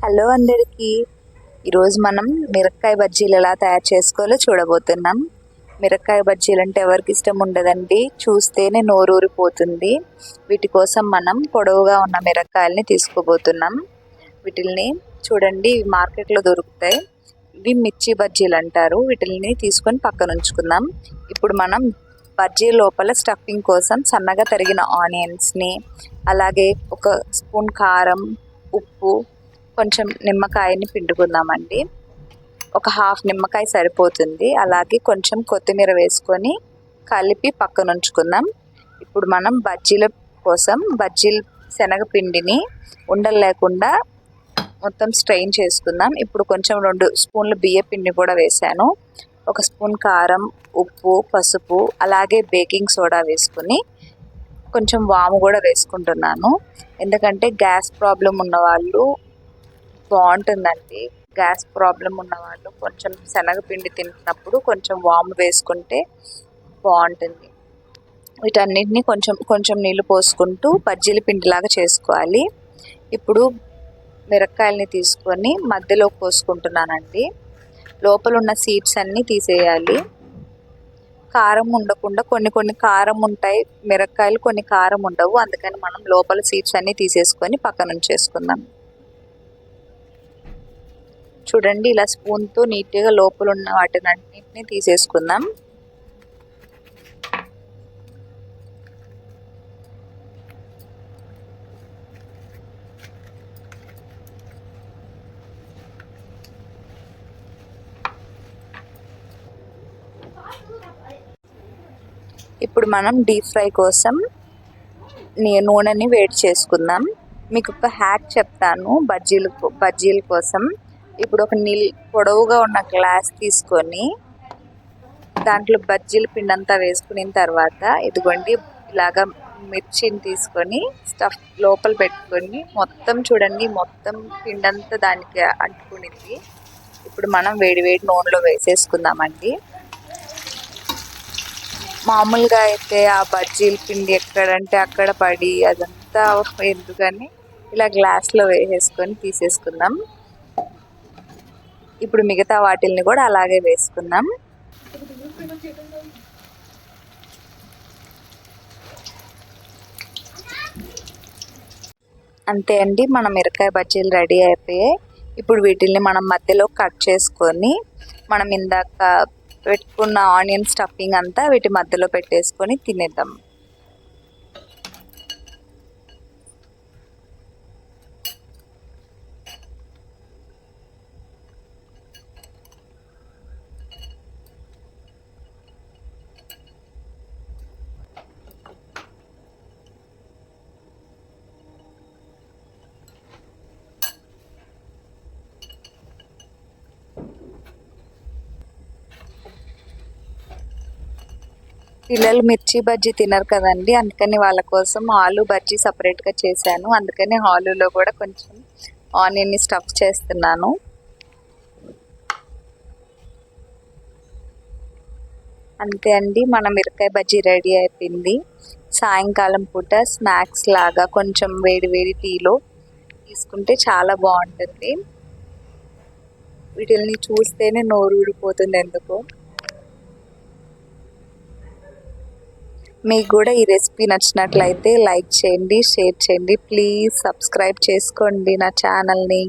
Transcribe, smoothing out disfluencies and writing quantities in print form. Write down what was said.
Hello అందరికీ. ఈరోజు మనం మిరపకాయ బజ్జీలు ఎలా తయారు చేసుకోవాలో చూడబోతున్నాం. మిరపకాయ బజ్జీలు అంటే ఎవరికి ఇష్టం ఉండదండి, చూస్తేనే నోరూరిపోతుంది. వీటి కోసం మనం పొడవుగా ఉన్న మిరపకాయల్ని తీసుకోబోతున్నాం. వీటిల్ని చూడండి, ఇవి మార్కెట్లో దొరుకుతాయి. ఇవి మిర్చి బజ్జీలు అంటారు. వీటిల్ని తీసుకొని పక్కన ఉంచుకుందాం. ఇప్పుడు మనం బజ్జీ లోపల స్టఫింగ్ కోసం సన్నగా తరిగిన ఆనియన్స్ని, అలాగే ఒక స్పూన్ కారం, ఉప్పు, కొంచెం నిమ్మకాయని పిండుకుందామండి. ఒక హాఫ్ నిమ్మకాయ సరిపోతుంది. అలాగే కొంచెం కొత్తిమీర వేసుకొని కలిపి పక్కన ఉంచుకుందాం. ఇప్పుడు మనం బజ్జీల కోసం శనగపిండిని ఉండలు లేకుండా మొత్తం స్ట్రెయిన్ చేసుకుందాం. ఇప్పుడు కొంచెం 2 స్పూన్లు బియ్యపిండి కూడా వేసాను. 1 స్పూన్ కారం, ఉప్పు, పసుపు, అలాగే బేకింగ్ సోడా వేసుకుని కొంచెం వాము కూడా వేసుకుంటున్నాను. ఎందుకంటే గ్యాస్ ప్రాబ్లం ఉన్నవాళ్ళు బాగుంటుందండి. గ్యాస్ ప్రాబ్లం ఉన్నవాళ్ళు కొంచెం శనగపిండి తింటున్నప్పుడు కొంచెం వాము వేసుకుంటే బాగుంటుంది. వీటన్నిటిని కొంచెం కొంచెం నీళ్ళు పోసుకుంటూ బజ్జీల పిండిలాగా చేసుకోవాలి. ఇప్పుడు మిరపకాయలని తీసుకొని మధ్యలో పోసుకుంటున్నానండి. లోపల ఉన్న సీడ్స్ అన్నీ తీసేయాలి. కారం ఉండకుండా కొన్ని కారం ఉంటాయి మిరపకాయలు, కొన్ని కారం ఉండవు. అందుకని మనం లోపల సీడ్స్ అన్నీ తీసేసుకొని పక్కన ఉంచేసుకుందాం. చూడండి, ఇలా స్పూన్తో నీట్గా లోపల ఉన్న వాటిని అన్నింటినీ తీసేసుకుందాం. ఇప్పుడు మనం డీప్ ఫ్రై కోసం నూనెని వేడి చేసుకుందాం. మీకు ఒక హ్యాక్ చెప్తాను బజ్జీల కోసం. ఇప్పుడు ఒక పొడవుగా ఉన్న గ్లాస్ తీసుకొని దాంట్లో బజ్జీల పిండి అంతా వేసుకున్న తర్వాత ఇదిగోండి ఇలాగా మిర్చిని తీసుకొని స్టఫ్ లోపల పెట్టుకొని మొత్తం చూడండి, మొత్తం పిండి అంతా దానికి అంటుకునింది. ఇప్పుడు మనం వేడి నూనెలో వేసేసుకుందామండి. మామూలుగా అయితే ఆ బజ్జీల పిండి ఎక్కడంటే అక్కడ పడి అదంతా ఎందుకని ఇలా గ్లాస్లో వేసేసుకొని తీసేసుకుందాం. ఇప్పుడు మిగతా వాటిల్ని కూడా అలాగే వేసుకుందాం. అంతే అండి, మన మిరపకాయ బజ్జీలు రెడీ అయిపోయాయి. ఇప్పుడు వీటిల్ని మనం మధ్యలో కట్ చేసుకొని మనం ఇందాక పెట్టుకున్న ఆనియన్ స్టఫింగ్ అంతా వీటి మధ్యలో పెట్టేసుకొని తినేద్దాం. పిల్లలు మిర్చి బజ్జీ తినరు కదండి, అందుకని వాళ్ళ కోసం ఆలు బజ్జీ సపరేట్గా చేశాను. అందుకని ఆలులో కూడా కొంచెం ఆనియన్ని స్టఫ్ చేస్తున్నాను. అంతే అండి, మన మిరపకాయ బజ్జీ రెడీ అయిపోయింది. సాయంకాలం పూట స్నాక్స్ లాగా కొంచెం వేడి టీలో తీసుకుంటే చాలా బాగుంటుంది. వీటిని చూస్తేనే నోరు ఊడిపోతుంది ఎందుకో. మీకు కూడా ఈ రెసిపీ నచ్చినట్లయితే లైక్ చేయండి, షేర్ చేయండి. ప్లీజ్ సబ్స్క్రైబ్ చేసుకోండి నా ఛానల్ని.